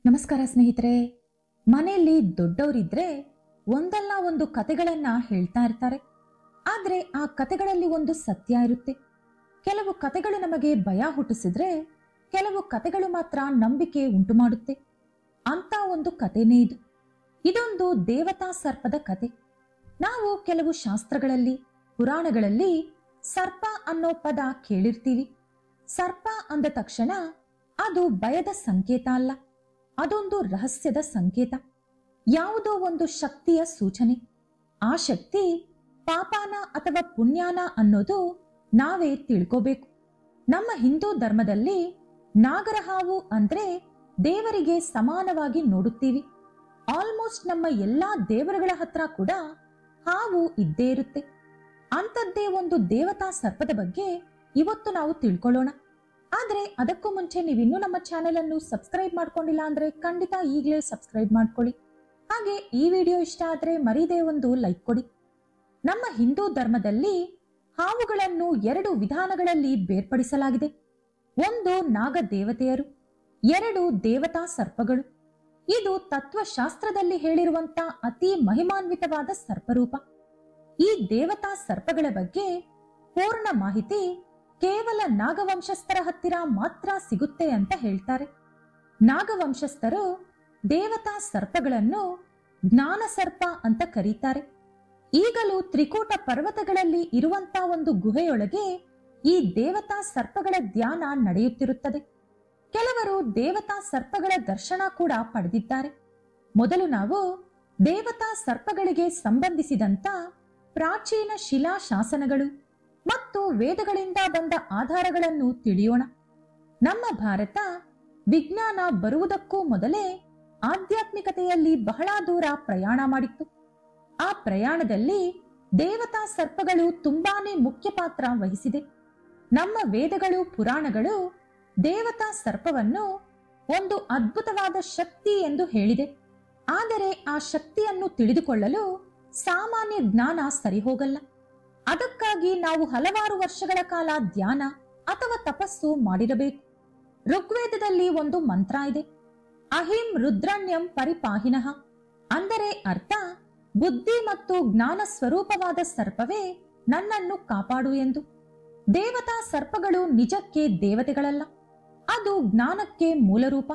ನಮಸ್ಕಾರ ಸ್ನೇಹಿತರೆ. ಮನೆಯಲ್ಲಿ ದೊಡ್ಡವರಿದ್ರೆ ಒಂದಲ್ಲ ಒಂದು ಕತೆಗಳನ್ನ ಹೇಳ್ತಾ ಇರ್ತಾರೆ. ಆದ್ರೆ ಆ ಕತೆಗಳಲ್ಲಿ ಒಂದು ಸತ್ಯ ಇರುತ್ತೆ. ಕೆಲವು ಕತೆಗಳು ನಮಗೆ ಭಯ ಹುಟ್ಟಿಸಿದ್ರೆ ಕೆಲವು ಕತೆಗಳು ಮಾತ್ರ ನಂಬಿಕೆ ಉಂಟು ಮಾಡುತ್ತೆ. ಅಂತ ಒಂದು ಕತೆನೇ ಇದು. ಇದೊಂದು ದೇವತಾ ಸರ್ಪದ ಕತೆ. ನಾವು ಕೆಲವು ಶಾಸ್ತ್ರಗಳಲ್ಲಿ, ಪುರಾಣಗಳಲ್ಲಿ ಸರ್ಪ ಅನ್ನೋ ಪದ ಕೇಳಿರ್ತೀವಿ. ಸರ್ಪ ಅಂದ ತಕ್ಷಣ ಅದು ಭಯದ ಸಂಕೇತ ಅಲ್ಲ, ಅದೊಂದು ರಹಸ್ಯದ ಸಂಕೇತ, ಯಾವುದೋ ಒಂದು ಶಕ್ತಿಯ ಸೂಚನೆ. ಆ ಶಕ್ತಿ ಪಾಪಾನ ಅಥವಾ ಪುಣ್ಯಾನ ಅನ್ನೋದು ನಾವೇ ತಿಳ್ಕೋಬೇಕು. ನಮ್ಮ ಹಿಂದೂ ಧರ್ಮದಲ್ಲಿ ನಾಗರಹಾವು ಅಂದ್ರೆ ದೇವರಿಗೆ ಸಮಾನವಾಗಿ ನೋಡುತ್ತೀವಿ. ಆಲ್ಮೋಸ್ಟ್ ನಮ್ಮ ಎಲ್ಲಾ ದೇವರುಗಳ ಹತ್ರ ಕೂಡ ಹಾವು ಇದ್ದೇ ಇರುತ್ತೆ. ಅಂಥದ್ದೇ ಒಂದು ದೇವತಾ ಸರ್ಪದ ಬಗ್ಗೆ ಇವತ್ತು ನಾವು ತಿಳ್ಕೊಳ್ಳೋಣ. ಆದ್ರೆ ಅದಕ್ಕೂ ಮುಂಚೆ ನೀವಿನ್ನೂ ನಮ್ಮ ಚಾನೆಲ್ ಅನ್ನು ಸಬ್ಸ್ಕ್ರೈಬ್ ಮಾಡ್ಕೊಂಡಿಲ್ಲ ಅಂದ್ರೆ ಖಂಡಿತ ಈಗಲೇ ಸಬ್ಸ್ಕ್ರೈಬ್ ಮಾಡ್ಕೊಳ್ಳಿ. ಹಾಗೆ ಈ ವಿಡಿಯೋ ಇಷ್ಟ ಆದ್ರೆ ಮರೀದೇ ಒಂದು ಲೈಕ್ ಕೊಡಿ. ನಮ್ಮ ಹಿಂದೂ ಧರ್ಮದಲ್ಲಿ ಹಾವುಗಳನ್ನು ಎರಡು ವಿಧಾನಗಳಲ್ಲಿ ಬೇರ್ಪಡಿಸಲಾಗಿದೆ. ಒಂದು ನಾಗ ದೇವತೆಯರು, ಎರಡು ದೇವತಾ ಸರ್ಪಗಳು. ಇದು ತತ್ವಶಾಸ್ತ್ರದಲ್ಲಿ ಹೇಳಿರುವಂತ ಅತಿ ಮಹಿಮಾನ್ವಿತವಾದ ಸರ್ಪರೂಪ. ಈ ದೇವತಾ ಸರ್ಪಗಳ ಬಗ್ಗೆ ಪೂರ್ಣ ಮಾಹಿತಿ ಕೇವಲ ನಾಗವಂಶಸ್ಥರ ಹತ್ತಿರ ಮಾತ್ರ ಸಿಗುತ್ತೆ ಅಂತ ಹೇಳ್ತಾರೆ. ನಾಗವಂಶಸ್ಥರು ದೇವತಾ ಸರ್ಪಗಳನ್ನು ಜ್ಞಾನ ಸರ್ಪ ಅಂತ ಕರೀತಾರೆ. ಈಗಲೂ ತ್ರಿಕೂಟ ಪರ್ವತಗಳಲ್ಲಿ ಇರುವಂತ ಒಂದು ಗುಹೆಯೊಳಗೆ ಈ ದೇವತಾ ಸರ್ಪಗಳ ಧ್ಯಾನ ನಡೆಯುತ್ತಿರುತ್ತದೆ. ಕೆಲವರು ದೇವತಾ ಸರ್ಪಗಳ ದರ್ಶನ ಕೂಡ ಪಡೆದಿದ್ದಾರೆ. ಮೊದಲು ನಾವು ದೇವತಾ ಸರ್ಪಗಳಿಗೆ ಸಂಬಂಧಿಸಿದಂತ ಪ್ರಾಚೀನ ಶಿಲಾ ಶಾಸನಗಳು ಮತ್ತು ವೇದಗಳಿಂದ ಬಂದ ಆಧಾರಗಳನ್ನು ತಿಳಿಯೋಣ. ನಮ್ಮ ಭಾರತ ವಿಜ್ಞಾನ ಬರುವುದಕ್ಕೂ ಮೊದಲೇ ಆಧ್ಯಾತ್ಮಿಕತೆಯಲ್ಲಿ ಬಹಳ ದೂರ ಪ್ರಯಾಣ ಮಾಡಿತ್ತು. ಆ ಪ್ರಯಾಣದಲ್ಲಿ ದೇವತಾ ಸರ್ಪಗಳು ತುಂಬಾನೇ ಮುಖ್ಯ ಪಾತ್ರ ವಹಿಸಿದೆ. ನಮ್ಮ ವೇದಗಳು, ಪುರಾಣಗಳು ದೇವತಾ ಸರ್ಪವನ್ನು ಒಂದು ಅದ್ಭುತವಾದ ಶಕ್ತಿ ಎಂದು ಹೇಳಿದೆ. ಆದರೆ ಆ ಶಕ್ತಿಯನ್ನು ತಿಳಿದುಕೊಳ್ಳಲು ಸಾಮಾನ್ಯ ಜ್ಞಾನ ಸರಿಹೋಗಲ್ಲ. ಅದಕ್ಕಾಗಿ ನಾವು ಹಲವಾರು ವರ್ಷಗಳ ಕಾಲ ಧ್ಯಾನ ಅಥವಾ ತಪಸ್ಸು ಮಾಡಿರಬೇಕು. ಋಗ್ವೇದದಲ್ಲಿ ಒಂದು ಮಂತ್ರ ಇದೆ, ಅಹಿಂ ರುದ್ರಣ್ಯಂ ಪರಿಪಾಹಿನಃ. ಅಂದರೆ ಅರ್ಥ, ಬುದ್ಧಿ ಮತ್ತು ಜ್ಞಾನ ಸ್ವರೂಪವಾದ ಸರ್ಪವೇ ನನ್ನನ್ನು ಕಾಪಾಡು ಎಂದು. ದೇವತಾ ಸರ್ಪಗಳು ನಿಜಕ್ಕೆ ದೇವತೆಗಳಲ್ಲ, ಅದು ಜ್ಞಾನಕ್ಕೆ ಮೂಲರೂಪ.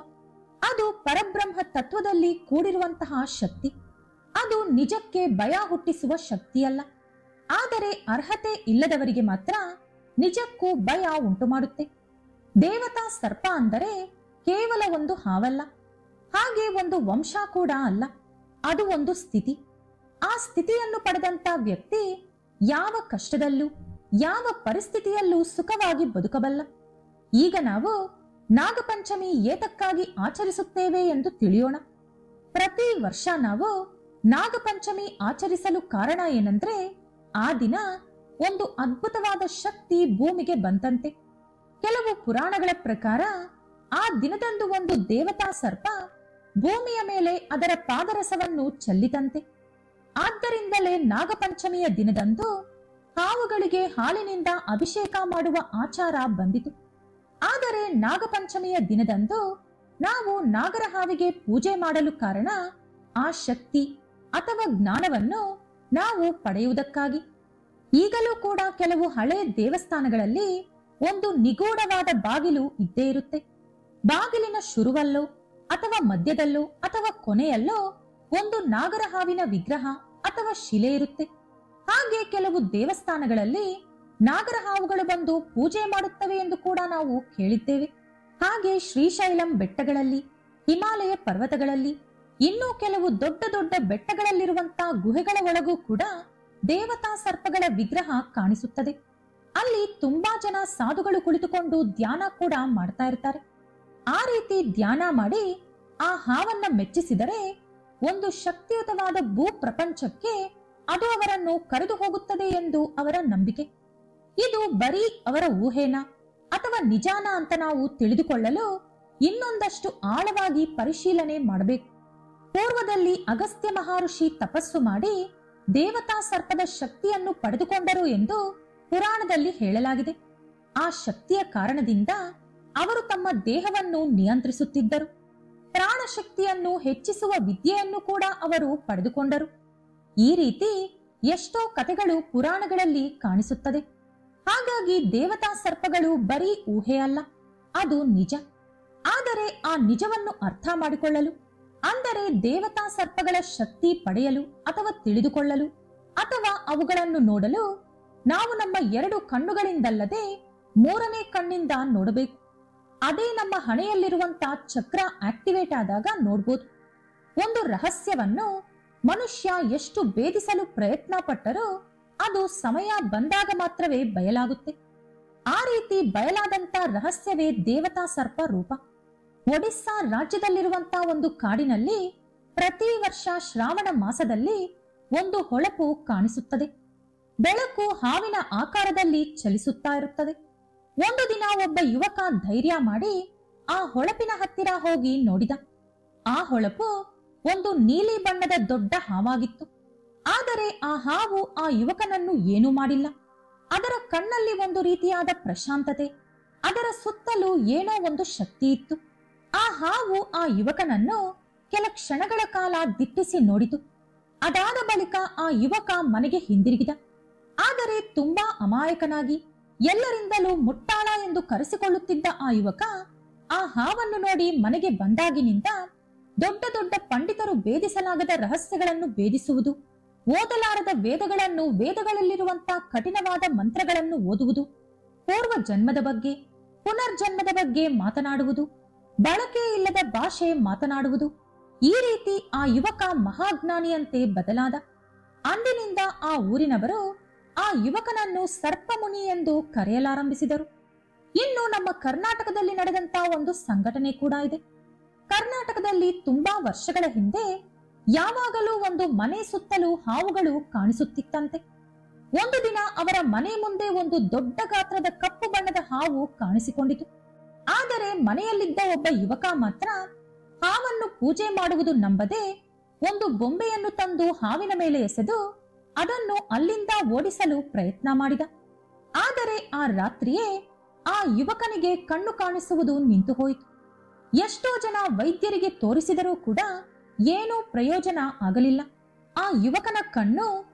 ಅದು ಪರಬ್ರಹ್ಮ ತತ್ವದಲ್ಲಿ ಕೂಡಿರುವಂತಹ ಶಕ್ತಿ. ಅದು ನಿಜಕ್ಕೆ ಭಯ ಹುಟ್ಟಿಸುವ ಶಕ್ತಿಯಲ್ಲ. ಆದರೆ ಅರ್ಹತೆ ಇಲ್ಲದವರಿಗೆ ಮಾತ್ರ ನಿಜಕ್ಕೂ ಭಯ ಉಂಟು ಮಾಡುತ್ತೆ. ದೇವತಾ ಸರ್ಪ ಅಂದರೆ ಕೇವಲ ಒಂದು ಹಾವಲ್ಲ, ಹಾಗೆ ಒಂದು ವಂಶ ಕೂಡ ಅಲ್ಲ. ಅದು ಒಂದು ಸ್ಥಿತಿ. ಆ ಸ್ಥಿತಿಯನ್ನು ಪಡೆದಂತ ವ್ಯಕ್ತಿ ಯಾವ ಕಷ್ಟದಲ್ಲೂ, ಯಾವ ಪರಿಸ್ಥಿತಿಯಲ್ಲೂ ಸುಖವಾಗಿ ಬದುಕಬಲ್ಲ. ಈಗ ನಾವು ನಾಗಪಂಚಮಿ ಏತಕ್ಕಾಗಿ ಆಚರಿಸುತ್ತೇವೆ ಎಂದು ತಿಳಿಯೋಣ. ಪ್ರತಿ ವರ್ಷ ನಾವು ನಾಗಪಂಚಮಿ ಆಚರಿಸಲು ಕಾರಣ ಏನಂದ್ರೆ, ಆ ದಿನ ಒಂದು ಅದ್ಭುತವಾದ ಶಕ್ತಿ ಭೂಮಿಗೆ ಬಂತಂತೆ. ಕೆಲವು ಪುರಾಣಗಳ ಪ್ರಕಾರ ಆ ದಿನದಂದು ಒಂದು ದೇವತಾ ಸರ್ಪ ಭೂಮಿಯ ಮೇಲೆ ಅದರ ಪಾದರಸವನ್ನು ಚೆಲ್ಲಿತಂತೆ. ಆದ್ದರಿಂದಲೇ ನಾಗಪಂಚಮಿಯ ದಿನದಂದು ಹಾವುಗಳಿಗೆ ಹಾಲಿನಿಂದ ಅಭಿಷೇಕ ಮಾಡುವ ಆಚಾರ ಬಂದಿತು. ಆದರೆ ನಾಗಪಂಚಮಿಯ ದಿನದಂದು ನಾವು ನಾಗರ ಹಾವಿಗೆ ಪೂಜೆ ಮಾಡಲು ಕಾರಣ ಆ ಶಕ್ತಿ ಅಥವಾ ಜ್ಞಾನವನ್ನು ನಾವು ಪಡೆಯುವುದಕ್ಕಾಗಿ. ಈಗಲೂ ಕೂಡ ಕೆಲವು ಹಳೆ ದೇವಸ್ಥಾನಗಳಲ್ಲಿ ಒಂದು ನಿಗೂಢವಾದ ಬಾಗಿಲು ಇದ್ದೇ ಇರುತ್ತೆ. ಬಾಗಿಲಿನ ಶುರುವಲ್ಲೋ ಅಥವಾ ಮಧ್ಯದಲ್ಲೋ ಅಥವಾ ಕೊನೆಯಲ್ಲೋ ಒಂದು ನಾಗರ ಹಾವಿನ ವಿಗ್ರಹ ಅಥವಾ ಶಿಲೆ ಇರುತ್ತೆ. ಹಾಗೆ ಕೆಲವು ದೇವಸ್ಥಾನಗಳಲ್ಲಿ ನಾಗರ ಹಾವುಗಳು ಬಂದು ಪೂಜೆ ಮಾಡುತ್ತವೆ ಎಂದು ಕೂಡ ನಾವು ಕೇಳಿದ್ದೇವೆ. ಹಾಗೆ ಶ್ರೀಶೈಲಂ ಬೆಟ್ಟಗಳಲ್ಲಿ, ಹಿಮಾಲಯ ಪರ್ವತಗಳಲ್ಲಿ, ಇನ್ನೂ ಕೆಲವು ದೊಡ್ಡ ದೊಡ್ಡ ಬೆಟ್ಟಗಳಲ್ಲಿರುವಂತಹ ಗುಹೆಗಳ ಒಳಗೂ ಕೂಡ ದೇವತಾ ಸರ್ಪಗಳ ವಿಗ್ರಹ ಕಾಣಿಸುತ್ತದೆ. ಅಲ್ಲಿ ತುಂಬಾ ಜನ ಸಾಧುಗಳು ಕುಳಿತುಕೊಂಡು ಧ್ಯಾನ ಕೂಡ ಮಾಡ್ತಾ ಇರ್ತಾರೆ. ಆ ರೀತಿ ಧ್ಯಾನ ಮಾಡಿ ಆ ಹಾವನ್ನ ಮೆಚ್ಚಿಸಿದರೆ ಒಂದು ಶಕ್ತಿಯುತವಾದ ಭೂ ಪ್ರಪಂಚಕ್ಕೆ ಅದು ಅವರನ್ನು ಕರೆದು ಹೋಗುತ್ತದೆ ಎಂದು ಅವರ ನಂಬಿಕೆ. ಇದು ಬರೀ ಅವರ ಊಹೆನ ಅಥವಾ ನಿಜಾನ ಅಂತ ನಾವು ತಿಳಿದುಕೊಳ್ಳಲು ಇನ್ನೊಂದಷ್ಟು ಆಳವಾಗಿ ಪರಿಶೀಲನೆ ಮಾಡಬೇಕು. ಪೂರ್ವದಲ್ಲಿ ಅಗಸ್ತ್ಯ ಮಹರ್ಷಿ ತಪಸ್ಸು ಮಾಡಿ ದೇವತಾ ಸರ್ಪದ ಶಕ್ತಿಯನ್ನು ಪಡೆದುಕೊಂಡರು ಎಂದು ಪುರಾಣದಲ್ಲಿ ಹೇಳಲಾಗಿದೆ. ಆ ಶಕ್ತಿಯ ಕಾರಣದಿಂದ ಅವರು ತಮ್ಮ ದೇಹವನ್ನು ನಿಯಂತ್ರಿಸುತ್ತಿದ್ದರು. ಪ್ರಾಣಶಕ್ತಿಯನ್ನು ಹೆಚ್ಚಿಸುವ ವಿದ್ಯೆಯನ್ನು ಕೂಡ ಅವರು ಪಡೆದುಕೊಂಡರು. ಈ ರೀತಿ ಎಷ್ಟೋ ಕಥೆಗಳು ಪುರಾಣಗಳಲ್ಲಿ ಕಾಣಿಸುತ್ತದೆ. ಹಾಗಾಗಿ ದೇವತಾ ಸರ್ಪಗಳು ಬರೀ ಊಹೆ ಅಲ್ಲ, ಅದು ನಿಜ. ಆದರೆ ಆ ನಿಜವನ್ನು ಅರ್ಥ ಮಾಡಿಕೊಳ್ಳಲು, ಅಂದರೆ ದೇವತಾ ಸರ್ಪಗಳ ಶಕ್ತಿ ಪಡೆಯಲು ಅಥವಾ ತಿಳಿದುಕೊಳ್ಳಲು ಅಥವಾ ಅವುಗಳನ್ನು ನೋಡಲು ನಾವು ನಮ್ಮ 2 ಕಣ್ಣುಗಳಿಂದಲ್ಲದೆ 3ನೇ ಕಣ್ಣಿಂದ ನೋಡಬೇಕು. ಅದೇ ನಮ್ಮ ಹಣೆಯಲ್ಲಿರುವಂತಹ ಚಕ್ರ ಆಕ್ಟಿವೇಟ್ ಆದಾಗ ನೋಡ್ಬೋದು. ಒಂದು ರಹಸ್ಯವನ್ನು ಮನುಷ್ಯ ಎಷ್ಟು ಭೇದಿಸಲು ಪ್ರಯತ್ನ ಪಟ್ಟರೂ ಅದು ಸಮಯ ಬಂದಾಗ ಮಾತ್ರವೇ ಬಯಲಾಗುತ್ತೆ. ಆ ರೀತಿ ಬಯಲಾದಂತ ರಹಸ್ಯವೇ ದೇವತಾ ಸರ್ಪ ರೂಪ. ಒಡಿಸ್ಸಾ ರಾಜ್ಯದಲ್ಲಿರುವಂತಹ ಒಂದು ಕಾಡಿನಲ್ಲಿ ಪ್ರತಿ ವರ್ಷ ಶ್ರಾವಣ ಮಾಸದಲ್ಲಿ ಒಂದು ಹೊಳಪು ಕಾಣಿಸುತ್ತದೆ. ಬೆಳಕು ಹಾವಿನ ಆಕಾರದಲ್ಲಿ ಚಲಿಸುತ್ತಾ ಇರುತ್ತದೆ. ಒಂದು ದಿನ ಒಬ್ಬ ಯುವಕ ಧೈರ್ಯ ಮಾಡಿ ಆ ಹೊಳಪಿನ ಹತ್ತಿರ ಹೋಗಿ ನೋಡಿದ. ಆ ಹೊಳಪು ಒಂದು ನೀಲಿ ಬಣ್ಣದ ದೊಡ್ಡ ಹಾವಾಗಿತ್ತು. ಆದರೆ ಆ ಹಾವು ಆ ಯುವಕನನ್ನು ಏನೂ ಮಾಡಿಲ್ಲ. ಅದರ ಕಣ್ಣಲ್ಲಿ ಒಂದು ರೀತಿಯಾದ ಪ್ರಶಾಂತತೆ, ಅದರ ಸುತ್ತಲೂ ಏನೋ ಒಂದು ಶಕ್ತಿ ಇತ್ತು. ಆ ಹಾವು ಆ ಯುವಕನನ್ನು ಕೆಲ ಕ್ಷಣಗಳ ಕಾಲ ದಿಟ್ಟಿಸಿ ನೋಡಿತು. ಅದಾದ ಬಳಿಕ ಆ ಯುವಕ ಮನೆಗೆ ಹಿಂದಿರುಗಿದ. ಆದರೆ ತುಂಬಾ ಅಮಾಯಕನಾಗಿ ಎಲ್ಲರಿಂದಲೂ ಮುಟ್ಟಾಳ ಎಂದು ಕರೆಸಿಕೊಳ್ಳುತ್ತಿದ್ದ ಆ ಯುವಕ ಆ ಹಾವನ್ನು ನೋಡಿ ಮನೆಗೆ ಬಂದಾಗಿನಿಂದ ದೊಡ್ಡ ದೊಡ್ಡ ಪಂಡಿತರು ಭೇದಿಸಲಾಗದ ರಹಸ್ಯಗಳನ್ನು ಭೇದಿಸುವುದು, ಓದಲಾರದ ವೇದಗಳನ್ನು, ವೇದಗಳಲ್ಲಿರುವಂತಹ ಕಠಿಣವಾದ ಮಂತ್ರಗಳನ್ನು ಓದುವುದು, ಪೂರ್ವ ಜನ್ಮದ ಬಗ್ಗೆ, ಪುನರ್ಜನ್ಮದ ಬಗ್ಗೆ ಮಾತನಾಡುವುದು, ಬಳಕೆ ಇಲ್ಲದ ಭಾಷೆ ಮಾತನಾಡುವುದು. ಈ ರೀತಿ ಆ ಯುವಕ ಮಹಾಜ್ಞಾನಿಯಂತೆ ಬದಲಾದ. ಅಂದಿನಿಂದ ಆ ಊರಿನವರು ಆ ಯುವಕನನ್ನು ಸರ್ಪಮುನಿ ಎಂದು ಕರೆಯಲಾರಂಭಿಸಿದರು. ಇನ್ನು ನಮ್ಮ ಕರ್ನಾಟಕದಲ್ಲಿ ನಡೆದಂತಹ ಒಂದು ಸಂಘಟನೆ ಕೂಡ ಇದೆ. ಕರ್ನಾಟಕದಲ್ಲಿ ತುಂಬಾ ವರ್ಷಗಳ ಹಿಂದೆ ಯಾವಾಗಲೂ ಒಂದು ಮನೆ ಸುತ್ತಲೂ ಹಾವುಗಳು ಕಾಣಿಸುತ್ತಿತ್ತಂತೆ. ಒಂದು ದಿನ ಅವರ ಮನೆ ಮುಂದೆ ಒಂದು ದೊಡ್ಡ ಗಾತ್ರದ ಕಪ್ಪು ಬಣ್ಣದ ಹಾವು ಕಾಣಿಸಿಕೊಂಡಿತು. ಆದರೆ ಮನೆಯಲ್ಲಿದ್ದ ಒಬ್ಬ ಯುವಕ ಮಾತ್ರ ಹಾವನ್ನು ಪೂಜೆ ಮಾಡುವುದು ನಂಬದೆ ಒಂದು ಬೊಂಬೆಯನ್ನು ತಂದು ಹಾವಿನ ಮೇಲೆ ಎಸೆದು ಅದನ್ನು ಅಲ್ಲಿಂದ ಓಡಿಸಲು ಪ್ರಯತ್ನ ಮಾಡಿದ. ಆದರೆ ಆ ರಾತ್ರಿಯೇ ಆ ಯುವಕನಿಗೆ ಕಣ್ಣು ಕಾಣಿಸುವುದು ನಿಂತು ಹೋಯಿತು. ಎಷ್ಟೋ ಜನ ವೈದ್ಯರಿಗೆ ತೋರಿಸಿದರೂ ಕೂಡ ಏನೂ ಪ್ರಯೋಜನ ಆಗಲಿಲ್ಲ. ಆ ಯುವಕನ ಕಣ್ಣು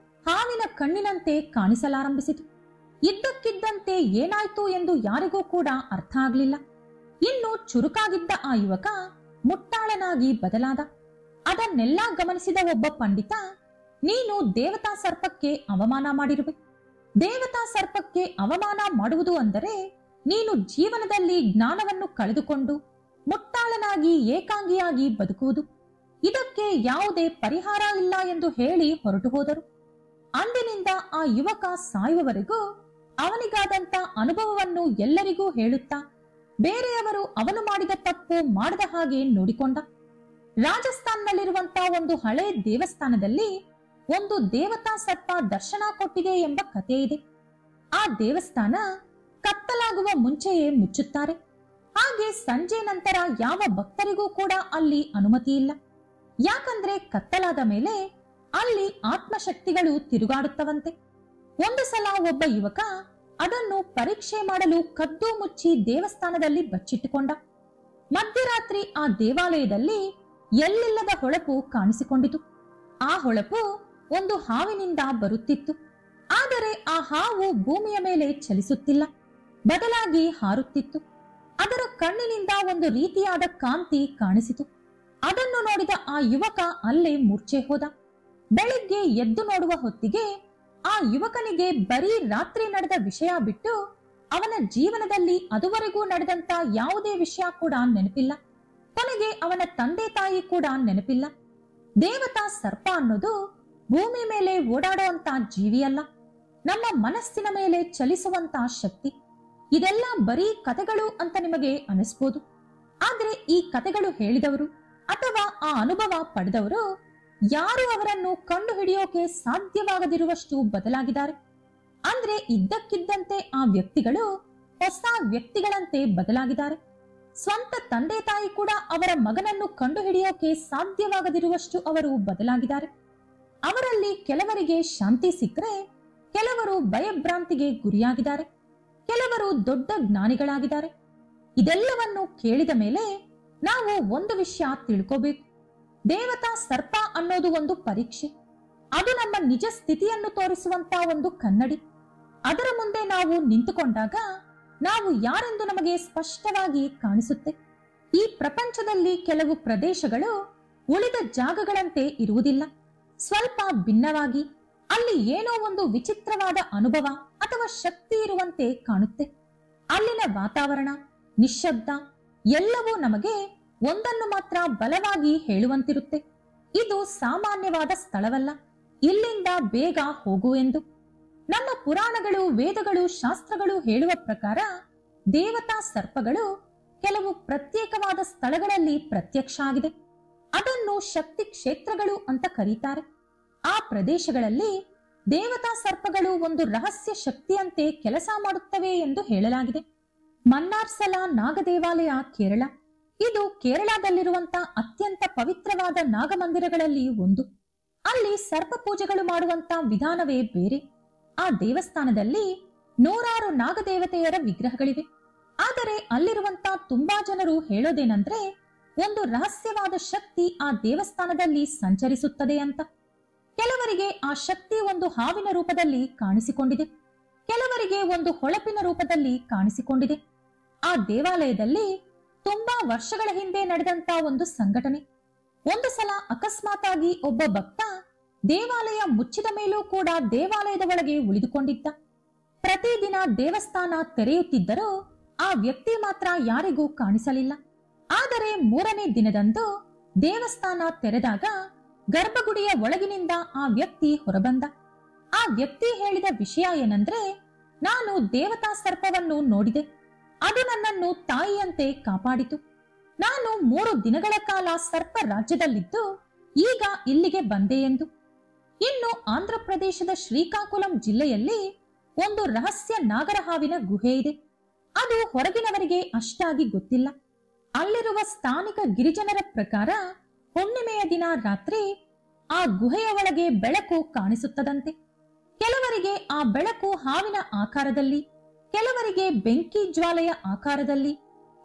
ಹಾವಿನ ಕಣ್ಣಿನಂತೆ ಕಾಣಿಸಲಾರಂಭಿಸಿತು. ಇದ್ದಕ್ಕಿದ್ದಂತೆ ಏನಾಯ್ತು ಎಂದು ಯಾರಿಗೂ ಕೂಡ ಅರ್ಥ ಆಗಲಿಲ್ಲ. ಇನ್ನು ಚುರುಕಾಗಿದ್ದ ಆ ಯುವಕ ಮುಟ್ಟಾಳನಾಗಿ ಬದಲಾದ. ಅದನ್ನೆಲ್ಲ ಗಮನಿಸಿದ ಒಬ್ಬ ಪಂಡಿತ, ನೀನು ದೇವತಾ ಸರ್ಪಕ್ಕೆ ಅವಮಾನ ಮಾಡಿರುವೆ. ದೇವತಾ ಸರ್ಪಕ್ಕೆ ಅವಮಾನ ಮಾಡುವುದು ಅಂದರೆ ನೀನು ಜೀವನದಲ್ಲಿ ಜ್ಞಾನವನ್ನು ಕಳೆದುಕೊಂಡು ಮುಟ್ಟಾಳನಾಗಿ ಏಕಾಂಗಿಯಾಗಿ ಬದುಕುವುದು. ಇದಕ್ಕೆ ಯಾವುದೇ ಪರಿಹಾರ ಇಲ್ಲ ಎಂದು ಹೇಳಿ ಹೊರಟು ಹೋದರು. ಅಂದಿನಿಂದ ಆ ಯುವಕ ಸಾಯುವವರೆಗೂ ಅವನಿಗಾದಂತ ಅನುಭವವನ್ನು ಎಲ್ಲರಿಗೂ ಹೇಳುತ್ತಾ ಬೇರೆಯವರು ಅವನು ಮಾಡಿದ ತಪ್ಪು ಮಾಡದ ಹಾಗೆ ನೋಡಿಕೊಂಡ. ರಾಜಸ್ಥಾನ್ನಲ್ಲಿರುವಂತಹ ಒಂದು ಹಳೆ ದೇವಸ್ಥಾನದಲ್ಲಿ ಒಂದು ದೇವತಾ ಸರ್ಪ ದರ್ಶನ ಕೊಟ್ಟಿದೆ ಎಂಬ ಕಥೆ ಇದೆ. ಆ ದೇವಸ್ಥಾನ ಕತ್ತಲಾಗುವ ಮುಂಚೆಯೇ ಮುಚ್ಚುತ್ತಾರೆ. ಹಾಗೆ ಸಂಜೆ ನಂತರ ಯಾವ ಭಕ್ತರಿಗೂ ಕೂಡ ಅಲ್ಲಿ ಅನುಮತಿ ಇಲ್ಲ. ಯಾಕಂದ್ರೆ ಕತ್ತಲಾದ ಮೇಲೆ ಅಲ್ಲಿ ಆತ್ಮಶಕ್ತಿಗಳು ತಿರುಗಾಡುತ್ತವಂತೆ. ಒಂದು ಸಲ ಒಬ್ಬ ಯುವಕ ಅದನ್ನು ಪರೀಕ್ಷೆ ಮಾಡಲು ಕದ್ದು ಮುಚ್ಚಿ ದೇವಸ್ಥಾನದಲ್ಲಿ ಬಚ್ಚಿಟ್ಟುಕೊಂಡ. ಮಧ್ಯರಾತ್ರಿ ಆ ದೇವಾಲಯದಲ್ಲಿ ಎಲ್ಲಿಲ್ಲದ ಹೊಳಪು ಕಾಣಿಸಿಕೊಂಡಿತು. ಆ ಹೊಳಪು ಒಂದು ಹಾವಿನಿಂದ ಬರುತ್ತಿತ್ತು. ಆದರೆ ಆ ಹಾವು ಭೂಮಿಯ ಮೇಲೆ ಚಲಿಸುತ್ತಿಲ್ಲ, ಬದಲಾಗಿ ಹಾರುತ್ತಿತ್ತು. ಅದರ ಕಣ್ಣಿನಿಂದ ಒಂದು ರೀತಿಯಾದ ಕಾಂತಿ ಕಾಣಿಸಿತು. ಅದನ್ನು ನೋಡಿದ ಆ ಯುವಕ ಅಲ್ಲೇ ಮೂರ್ಛೆ ಹೋದ. ಬೆಳಿಗ್ಗೆ ಎದ್ದು ನೋಡುವ ಹೊತ್ತಿಗೆ ಆ ಯುವಕನಿಗೆ ಬರೀ ರಾತ್ರಿ ನಡೆದ ವಿಷಯ ಬಿಟ್ಟು ಅವನ ಜೀವನದಲ್ಲಿ ಅದುವರೆಗೂ ನಡೆದಂತ ಯಾವುದೇ ವಿಷಯ ಕೂಡ ನೆನಪಿಲ್ಲ. ಕೊನೆಗೆ ಅವನ ತಂದೆ ತಾಯಿ ಕೂಡ ನೆನಪಿಲ್ಲ. ದೇವತಾ ಸರ್ಪ ಅನ್ನೋದು ಭೂಮಿ ಮೇಲೆ ಓಡಾಡುವಂತ ಜೀವಿಯಲ್ಲ, ನಮ್ಮ ಮನಸ್ಸಿನ ಮೇಲೆ ಚಲಿಸುವಂತ ಶಕ್ತಿ. ಇದೆಲ್ಲ ಬರೀ ಕಥೆಗಳು ಅಂತ ನಿಮಗೆ ಅನಿಸ್ಬೋದು. ಆದ್ರೆ ಈ ಕಥೆಗಳು ಹೇಳಿದವರು ಅಥವಾ ಆ ಅನುಭವ ಪಡೆದವರು ಯಾರು ಅವರನ್ನು ಕಂಡು ಹಿಡಿಯೋಕೆ ಸಾಧ್ಯವಾಗದಿರುವಷ್ಟು ಬದಲಾಗಿದ್ದಾರೆ. ಅಂದ್ರೆ ಇದ್ದಕ್ಕಿದ್ದಂತೆ ಆ ವ್ಯಕ್ತಿಗಳು ಹೊಸ ವ್ಯಕ್ತಿಗಳಂತೆ ಬದಲಾಗಿದ್ದಾರೆ. ಸ್ವಂತ ತಂದೆ ತಾಯಿ ಕೂಡ ಅವರ ಮಗನನ್ನು ಕಂಡು ಹಿಡಿಯೋಕೆ ಸಾಧ್ಯವಾಗದಿರುವಷ್ಟು ಅವರು ಬದಲಾಗಿದ್ದಾರೆ. ಅವರಲ್ಲಿ ಕೆಲವರಿಗೆ ಶಾಂತಿ ಸಿಕ್ಕರೆ ಕೆಲವರು ಭಯಭ್ರಾಂತಿಗೆ ಗುರಿಯಾಗಿದ್ದಾರೆ, ಕೆಲವರು ದೊಡ್ಡ ಜ್ಞಾನಿಗಳಾಗಿದ್ದಾರೆ. ಇದೆಲ್ಲವನ್ನು ಕೇಳಿದ ಮೇಲೆ ನಾವು ಒಂದು ವಿಷಯ ತಿಳ್ಕೋಬೇಕು. ದೇವತಾ ಸರ್ಪ ಅನ್ನೋದು ಒಂದು ಪರೀಕ್ಷೆ. ಅದು ನಮ್ಮ ನಿಜ ಸ್ಥಿತಿಯನ್ನು ತೋರಿಸುವಂತ ಒಂದು ಕನ್ನಡಿ. ಅದರ ಮುಂದೆ ನಾವು ನಿಂತುಕೊಂಡಾಗ ನಾವು ಯಾರೆಂದು ನಮಗೆ ಸ್ಪಷ್ಟವಾಗಿ ಕಾಣಿಸುತ್ತೆ. ಈ ಪ್ರಪಂಚದಲ್ಲಿ ಕೆಲವು ಪ್ರದೇಶಗಳು ಉಳಿದ ಜಾಗಗಳಂತೆ ಇರುವುದಿಲ್ಲ. ಸ್ವಲ್ಪ ಭಿನ್ನವಾಗಿ ಅಲ್ಲಿ ಏನೋ ಒಂದು ವಿಚಿತ್ರವಾದ ಅನುಭವ ಅಥವಾ ಶಕ್ತಿ ಇರುವಂತೆ ಕಾಣುತ್ತೆ. ಅಲ್ಲಿನ ವಾತಾವರಣ, ನಿಶ್ಶಬ್ದ ಎಲ್ಲವೂ ನಮಗೆ ಒಂದನ್ನು ಮಾತ್ರ ಬಲವಾಗಿ ಹೇಳುವಂತಿರುತ್ತೆ. ಇದು ಸಾಮಾನ್ಯವಾದ ಸ್ಥಳವಲ್ಲ, ಇಲ್ಲಿಂದ ಬೇಗ ಹೋಗು ಎಂದು. ನಮ್ಮ ಪುರಾಣಗಳು, ವೇದಗಳು, ಶಾಸ್ತ್ರಗಳು ಹೇಳುವ ಪ್ರಕಾರ ದೇವತಾ ಸರ್ಪಗಳು ಕೆಲವು ಪ್ರತ್ಯೇಕವಾದ ಸ್ಥಳಗಳಲ್ಲಿ ಪ್ರತ್ಯಕ್ಷ ಆಗಿದೆ. ಅದನ್ನು ಶಕ್ತಿ ಕ್ಷೇತ್ರಗಳು ಅಂತ ಕರೀತಾರೆ. ಆ ಪ್ರದೇಶಗಳಲ್ಲಿ ದೇವತಾ ಸರ್ಪಗಳು ಒಂದು ರಹಸ್ಯ ಶಕ್ತಿಯಂತೆ ಕೆಲಸ ಮಾಡುತ್ತವೆ ಎಂದು ಹೇಳಲಾಗಿದೆ. ಮನ್ನಾರ್ಸಲ ನಾಗದೇವಾಲಯ, ಕೇರಳ. ಇದು ಕೇರಳದಲ್ಲಿರುವಂತಹ ಅತ್ಯಂತ ಪವಿತ್ರವಾದ ನಾಗಮಂದಿರಗಳಲ್ಲಿ ಒಂದು. ಅಲ್ಲಿ ಸರ್ಪ ಪೂಜೆಗಳು ಮಾಡುವಂತ ವಿಧಾನವೇ ಬೇರೆ. ಆ ದೇವಸ್ಥಾನದಲ್ಲಿ ನೂರಾರು ನಾಗದೇವತೆಯರ ವಿಗ್ರಹಗಳಿವೆ. ಆದರೆ ಅಲ್ಲಿರುವಂತ ತುಂಬಾ ಜನರು ಹೇಳೋದೇನಂದ್ರೆ ಒಂದು ರಹಸ್ಯವಾದ ಶಕ್ತಿ ಆ ದೇವಸ್ಥಾನದಲ್ಲಿ ಸಂಚರಿಸುತ್ತದೆ ಅಂತ. ಕೆಲವರಿಗೆ ಆ ಶಕ್ತಿ ಒಂದು ಹಾವಿನ ರೂಪದಲ್ಲಿ ಕಾಣಿಸಿಕೊಂಡಿದೆ, ಕೆಲವರಿಗೆ ಒಂದು ಹೊಳಪಿನ ರೂಪದಲ್ಲಿ ಕಾಣಿಸಿಕೊಂಡಿದೆ. ಆ ದೇವಾಲಯದಲ್ಲಿ ತುಂಬಾ ವರ್ಷಗಳ ಹಿಂದೆ ನಡೆದಂತ ಒಂದು ಸಂಘಟನೆ. ಒಂದು ಸಲ ಅಕಸ್ಮಾತಾಗಿ ಒಬ್ಬ ಭಕ್ತ ದೇವಾಲಯ ಮುಚ್ಚಿದ ಮೇಲೂ ಕೂಡ ದೇವಾಲಯದ ಒಳಗೆ ಉಳಿದುಕೊಂಡಿದ್ದ. ಪ್ರತಿದಿನ ದೇವಸ್ಥಾನ ತೆರೆಯುತ್ತಿದ್ದರೂ ಆ ವ್ಯಕ್ತಿ ಮಾತ್ರ ಯಾರಿಗೂ ಕಾಣಿಸಲಿಲ್ಲ. ಆದರೆ 3ನೇ ದಿನದಂದು ದೇವಸ್ಥಾನ ತೆರೆದಾಗ ಗರ್ಭಗುಡಿಯ ಒಳಗಿನಿಂದ ಆ ವ್ಯಕ್ತಿ ಹೊರಬಂದ. ಆ ವ್ಯಕ್ತಿ ಹೇಳಿದ ವಿಷಯ ಏನಂದ್ರೆ, ನಾನು ದೇವತಾ ಸರ್ಪವನ್ನು ನೋಡಿದೆ, ಅದು ನನ್ನನ್ನು ತಾಯಿಯಂತೆ ಕಾಪಾಡಿತು. ನಾನು 3 ದಿನಗಳ ಕಾಲ ಸರ್ಪ ರಾಜ್ಯದಲ್ಲಿದ್ದು ಈಗ ಇಲ್ಲಿಗೆ ಬಂದೆ ಎಂದು. ಇನ್ನು ಆಂಧ್ರ ಪ್ರದೇಶದ ಶ್ರೀಕಾಕುಲಂ ಜಿಲ್ಲೆಯಲ್ಲಿ ಒಂದು ರಹಸ್ಯ ನಾಗರಹಾವಿನ ಗುಹೆ ಇದೆ. ಅದು ಹೊರಗಿನವರಿಗೆ ಅಷ್ಟಾಗಿ ಗೊತ್ತಿಲ್ಲ. ಅಲ್ಲಿರುವ ಸ್ಥಾನಿಕ ಗಿರಿಜನರ ಪ್ರಕಾರ ಹುಣ್ಣಿಮೆಯ ದಿನ ರಾತ್ರಿ ಆ ಗುಹೆಯ ಒಳಗೆ ಬೆಳಕು ಕಾಣಿಸುತ್ತದಂತೆ. ಕೆಲವರಿಗೆ ಆ ಬೆಳಕು ಹಾವಿನ ಆಕಾರದಲ್ಲಿ, ಕೆಲವರಿಗೆ ಬೆಂಕಿ ಜ್ವಾಲೆಯ ಆಕಾರದಲ್ಲಿ,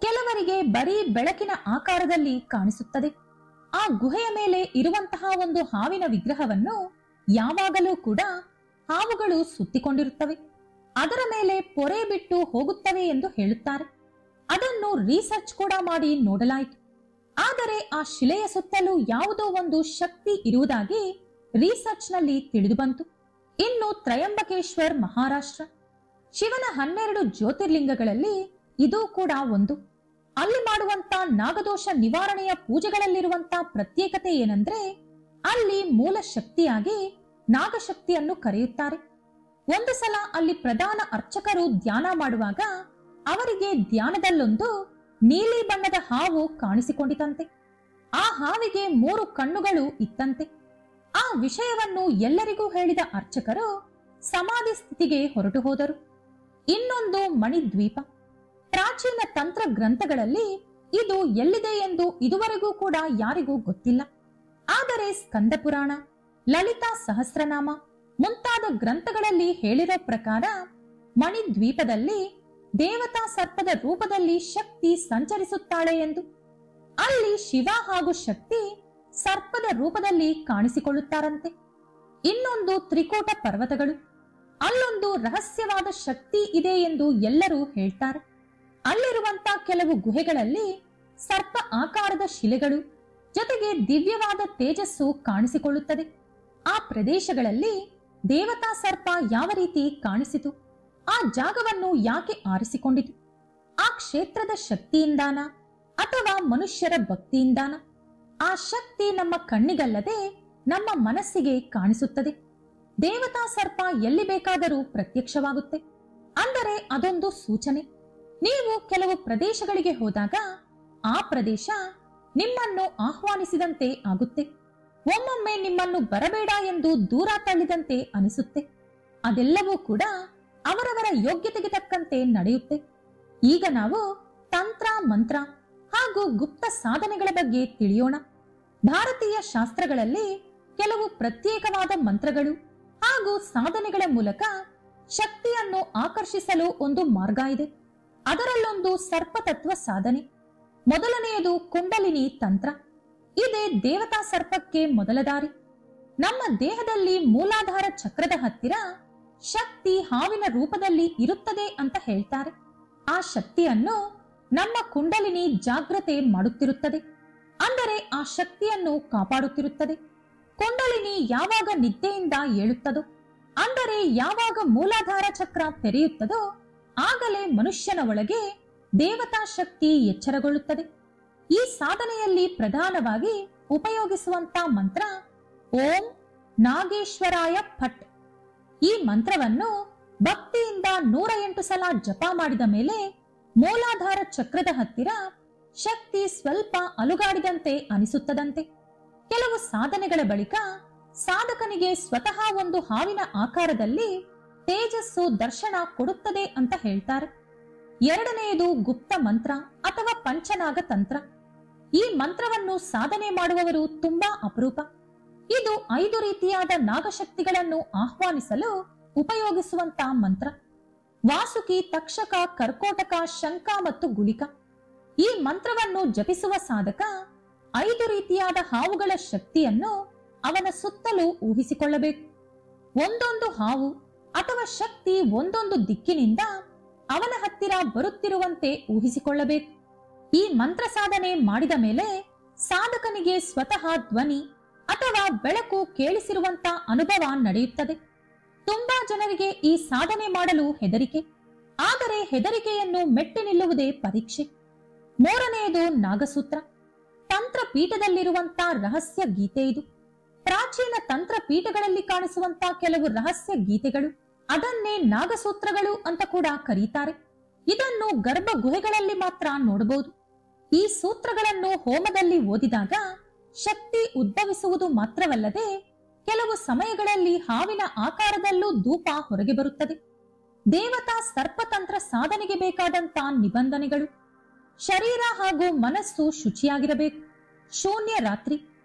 ಕೆಲವರಿಗೆ ಬರೀ ಬೆಳಕಿನ ಆಕಾರದಲ್ಲಿ ಕಾಣಿಸುತ್ತದೆ. ಆ ಗುಹೆಯ ಮೇಲೆ ಇರುವಂತಹ ಒಂದು ಹಾವಿನ ವಿಗ್ರಹವನ್ನು ಯಾವಾಗಲೂ ಕೂಡ ಹಾವುಗಳು ಸುತ್ತಿಕೊಂಡಿರುತ್ತವೆ. ಅದರ ಮೇಲೆ ಪೊರೆ ಬಿಟ್ಟು ಹೋಗುತ್ತವೆ ಎಂದು ಹೇಳುತ್ತಾರೆ. ಅದನ್ನು ರಿಸರ್ಚ್ ಕೂಡ ಮಾಡಿ ನೋಡಲಾಯಿತು. ಆದರೆ ಆ ಶಿಲೆಯ ಸುತ್ತಲೂ ಯಾವುದೋ ಒಂದು ಶಕ್ತಿ ಇರುವುದಾಗಿ ರಿಸರ್ಚ್ ನಲ್ಲಿ ತಿಳಿದು ಬಂತು. ಇನ್ನು ತ್ರಯಂಬಕೇಶ್ವರ್, ಮಹಾರಾಷ್ಟ್ರ. ಶಿವನ 12 ಜ್ಯೋತಿರ್ಲಿಂಗಗಳಲ್ಲಿ ಇದು ಕೂಡ ಒಂದು. ಅಲ್ಲಿ ಮಾಡುವಂತ ನಾಗದೋಷ ನಿವಾರಣೆಯ ಪೂಜೆಗಳಲ್ಲಿರುವಂತ ಪ್ರತ್ಯೇಕತೆ ಏನಂದ್ರೆ, ಅಲ್ಲಿ ಮೂಲ ಶಕ್ತಿಯಾಗಿ ನಾಗಶಕ್ತಿಯನ್ನು ಕರೆಯುತ್ತಾರೆ. ಒಂದು ಸಲ ಅಲ್ಲಿ ಪ್ರಧಾನ ಅರ್ಚಕರು ಧ್ಯಾನ ಮಾಡುವಾಗ ಅವರಿಗೆ ಧ್ಯಾನದಲ್ಲೊಂದು ನೀಲಿ ಬಣ್ಣದ ಹಾವು ಕಾಣಿಸಿಕೊಂಡಿತಂತೆ. ಆ ಹಾವಿಗೆ 3 ಕಣ್ಣುಗಳು ಇತ್ತಂತೆ. ಆ ವಿಷಯವನ್ನು ಎಲ್ಲರಿಗೂ ಹೇಳಿದ ಅರ್ಚಕರು ಸಮಾಧಿ ಸ್ಥಿತಿಗೆ ಹೊರಟು ಹೋದರು. ಇನ್ನೊಂದು ಮಣಿದ್ವೀಪ. ಪ್ರಾಚೀನ ತಂತ್ರ ಗ್ರಂಥಗಳಲ್ಲಿ ಇದು ಎಲ್ಲಿದೆ ಎಂದು ಇದುವರೆಗೂ ಕೂಡ ಯಾರಿಗೂ ಗೊತ್ತಿಲ್ಲ. ಆದರೆ ಸ್ಕಂದ ಪುರಾಣ, ಲಲಿತಾ ಸಹಸ್ರನಾಮ ಮುಂತಾದ ಗ್ರಂಥಗಳಲ್ಲಿ ಹೇಳಿರೋ ಪ್ರಕಾರ ಮಣಿದ್ವೀಪದಲ್ಲಿ ದೇವತಾ ಸರ್ಪದ ರೂಪದಲ್ಲಿ ಶಕ್ತಿ ಸಂಚರಿಸುತ್ತಾಳೆ ಎಂದು. ಅಲ್ಲಿ ಶಿವ ಹಾಗೂ ಶಕ್ತಿ ಸರ್ಪದ ರೂಪದಲ್ಲಿ ಕಾಣಿಸಿಕೊಳ್ಳುತ್ತಾರಂತೆ. ಇನ್ನೊಂದು ತ್ರಿಕೂಟ ಪರ್ವತಗಳು. ಅಲ್ಲೊಂದು ರಹಸ್ಯವಾದ ಶಕ್ತಿ ಇದೆ ಎಂದು ಎಲ್ಲರೂ ಹೇಳ್ತಾರೆ. ಅಲ್ಲಿರುವಂತ ಕೆಲವು ಗುಹೆಗಳಲ್ಲಿ ಸರ್ಪ ಆಕಾರದ ಶಿಲೆಗಳು ಜೊತೆಗೆ ದಿವ್ಯವಾದ ತೇಜಸ್ಸು ಕಾಣಿಸಿಕೊಳ್ಳುತ್ತದೆ. ಆ ಪ್ರದೇಶಗಳಲ್ಲಿ ದೇವತಾ ಸರ್ಪ ಯಾವ ರೀತಿ ಕಾಣಿಸಿತು, ಆ ಜಾಗವನ್ನು ಯಾಕೆ ಆರಿಸಿಕೊಂಡಿತು, ಆ ಕ್ಷೇತ್ರದ ಶಕ್ತಿಯಿಂದಾನ ಅಥವಾ ಮನುಷ್ಯರ ಭಕ್ತಿಯಿಂದಾನ? ಆ ಶಕ್ತಿ ನಮ್ಮ ಕಣ್ಣಿಗಲ್ಲದೆ ನಮ್ಮ ಮನಸ್ಸಿಗೆ ಕಾಣಿಸುತ್ತದೆ. ದೇವತಾ ಸರ್ಪ ಎಲ್ಲಿ ಬೇಕಾದರೂ ಪ್ರತ್ಯಕ್ಷವಾಗುತ್ತೆ. ಅಂದರೆ ಅದೊಂದು ಸೂಚನೆ. ನೀವು ಕೆಲವು ಪ್ರದೇಶಗಳಿಗೆ ಹೋದಾಗ ಆ ಪ್ರದೇಶ ನಿಮ್ಮನ್ನು ಆಹ್ವಾನಿಸಿದಂತೆ ಆಗುತ್ತೆ. ಒಮ್ಮೊಮ್ಮೆ ನಿಮ್ಮನ್ನು ಬರಬೇಡ ಎಂದು ದೂರ ತಳ್ಳಿದಂತೆ ಅನಿಸುತ್ತೆ. ಅದೆಲ್ಲವೂ ಕೂಡ ಅವರವರ ಯೋಗ್ಯತೆಗೆ ತಕ್ಕಂತೆ ನಡೆಯುತ್ತೆ. ಈಗ ನಾವು ತಂತ್ರ, ಮಂತ್ರ ಹಾಗೂ ಗುಪ್ತ ಸಾಧನೆಗಳ ಬಗ್ಗೆ ತಿಳಿಯೋಣ. ಭಾರತೀಯ ಶಾಸ್ತ್ರಗಳಲ್ಲಿ ಕೆಲವು ಪ್ರತ್ಯೇಕವಾದ ಮಂತ್ರಗಳು ಹಾಗೂ ಸಾಧನೆಗಳ ಮೂಲಕ ಶಕ್ತಿಯನ್ನು ಆಕರ್ಷಿಸಲು ಒಂದು ಮಾರ್ಗ ಇದೆ. ಅದರಲ್ಲೊಂದು ಸರ್ಪತತ್ವ ಸಾಧನೆ. ಮೊದಲನೆಯದು ಕುಂಡಲಿನಿ ತಂತ್ರ. ಇದೇ ದೇವತಾ ಸರ್ಪಕ್ಕೆ ಮೊದಲ ದಾರಿ. ನಮ್ಮ ದೇಹದಲ್ಲಿ ಮೂಲಾಧಾರ ಚಕ್ರದ ಹತ್ತಿರ ಶಕ್ತಿ ಹಾವಿನ ರೂಪದಲ್ಲಿ ಇರುತ್ತದೆ ಅಂತ ಹೇಳ್ತಾರೆ. ಆ ಶಕ್ತಿಯನ್ನು ನಮ್ಮ ಕುಂಡಲಿನಿ ಜಾಗ್ರತೆ ಮಾಡುತ್ತಿರುತ್ತದೆ, ಅಂದರೆ ಆ ಶಕ್ತಿಯನ್ನು ಕಾಪಾಡುತ್ತಿರುತ್ತದೆ. ಕುಂಡಲಿನಿ ಯಾವಾಗ ನಿದ್ದೆಯಿಂದ ಏಳುತ್ತದೋ, ಅಂದರೆ ಯಾವಾಗ ಮೂಲಾಧಾರ ಚಕ್ರ ತೆರೆಯುತ್ತದೋ, ಆಗಲೇ ಮನುಷ್ಯನ ಒಳಗೆ ದೇವತಾ ಶಕ್ತಿ ಎಚ್ಚರಗೊಳ್ಳುತ್ತದೆ. ಈ ಸಾಧನೆಯಲ್ಲಿ ಪ್ರಧಾನವಾಗಿ ಉಪಯೋಗಿಸುವಂತ ಮಂತ್ರ ಓಂ ನಾಗೇಶ್ವರಾಯ ಫಟ್. ಈ ಮಂತ್ರವನ್ನು ಭಕ್ತಿಯಿಂದ 108 ಸಲ ಜಪ ಮಾಡಿದ ಮೇಲೆ ಮೂಲಾಧಾರ ಚಕ್ರದ ಹತ್ತಿರ ಶಕ್ತಿ ಸ್ವಲ್ಪ ಅಲುಗಾಡಿದಂತೆ ಅನಿಸುತ್ತದಂತೆ. ಕೆಲವು ಸಾಧನೆಗಳ ಬಳಿಕ ಸಾಧಕನಿಗೆ ಸ್ವತಃ ಒಂದು ಹಾವಿನ ಆಕಾರದಲ್ಲಿ ತೇಜಸ್ಸು ದರ್ಶನ ಕೊಡುತ್ತದೆ ಅಂತ ಹೇಳ್ತಾರೆ. ಎರಡನೆಯದು ಗುಪ್ತ ಮಂತ್ರ ಅಥವಾ ಪಂಚನಾಗ ತಂತ್ರ. ಈ ಮಂತ್ರವನ್ನು ಸಾಧನೆ ಮಾಡುವವರು ತುಂಬಾ ಅಪರೂಪ. ಇದು 5 ರೀತಿಯಾದ ನಾಗಶಕ್ತಿಗಳನ್ನು ಆಹ್ವಾನಿಸಲು ಉಪಯೋಗಿಸುವಂತ ಮಂತ್ರ. ವಾಸುಕಿ, ತಕ್ಷಕ, ಕರ್ಕೋಟಕ, ಶಂಖ ಮತ್ತು ಗುಳಿಕ. ಈ ಮಂತ್ರವನ್ನು ಜಪಿಸುವ ಸಾಧಕ 5 ರೀತಿಯಾದ ಹಾವುಗಳ ಶಕ್ತಿಯನ್ನು ಅವನ ಸುತ್ತಲೂ ಊಹಿಸಿಕೊಳ್ಳಬೇಕು. ಒಂದೊಂದು ಹಾವು ಅಥವಾ ಶಕ್ತಿ ಒಂದೊಂದು ದಿಕ್ಕಿನಿಂದ ಅವನ ಹತ್ತಿರ ಬರುತ್ತಿರುವಂತೆ ಊಹಿಸಿಕೊಳ್ಳಬೇಕು. ಈ ಮಂತ್ರ ಸಾಧನೆ ಮಾಡಿದ ಮೇಲೆ ಸಾಧಕನಿಗೆ ಸ್ವತಃ ಧ್ವನಿ ಅಥವಾ ಬೆಳಕು ಕೇಳಿಸಿರುವಂತ ಅನುಭವ ನಡೆಯುತ್ತದೆ. ತುಂಬಾ ಜನರಿಗೆ ಈ ಸಾಧನೆ ಮಾಡಲು ಹೆದರಿಕೆ, ಆದರೆ ಹೆದರಿಕೆಯನ್ನು ಮೆಟ್ಟಿ ನಿಲ್ಲುವುದೇ ಪರೀಕ್ಷೆ. ಮೂರನೆಯದು ನಾಗಸೂತ್ರ. ತಂತ್ರ ಪೀಠದಲ್ಲಿರುವಂತ ರಹಸ್ಯ ಗೀತೆ ಇದು. ಪ್ರಾಚೀನ ತಂತ್ರ ಪೀಠಗಳಲ್ಲಿ ಕಾಣಿಸುವಂತ ಕೆಲವು ರಹಸ್ಯ ಗೀತೆಗಳು, ಅದನ್ನೇ ನಾಗಸೂತ್ರಗಳು ಅಂತ ಕೂಡ ಕರೀತಾರೆ. ಇದನ್ನು ಗರ್ಭ ಗುಹೆಗಳಲ್ಲಿ ಮಾತ್ರ ನೋಡಬಹುದು. ಈ ಸೂತ್ರಗಳನ್ನು ಹೋಮದಲ್ಲಿ ಓದಿದಾಗ ಶಕ್ತಿ ಉದ್ಭವಿಸುವುದು ಮಾತ್ರವಲ್ಲದೆ ಕೆಲವು ಸಮಯಗಳಲ್ಲಿ ಹಾವಿನ ಆಕಾರದಲ್ಲೂ ಧೂಪ ಹೊರಗೆ ಬರುತ್ತದೆ. ದೇವತಾ ಸರ್ಪತಂತ್ರ ಸಾಧನೆಗೆ ಬೇಕಾದಂತ ನಿಬಂಧನೆಗಳು: ಶರೀರ ಹಾಗೂ ಮನಸ್ಸು ಶುಚಿಯಾಗಿರಬೇಕು. ಶೂನ್ಯ ರಾತ್ರಿ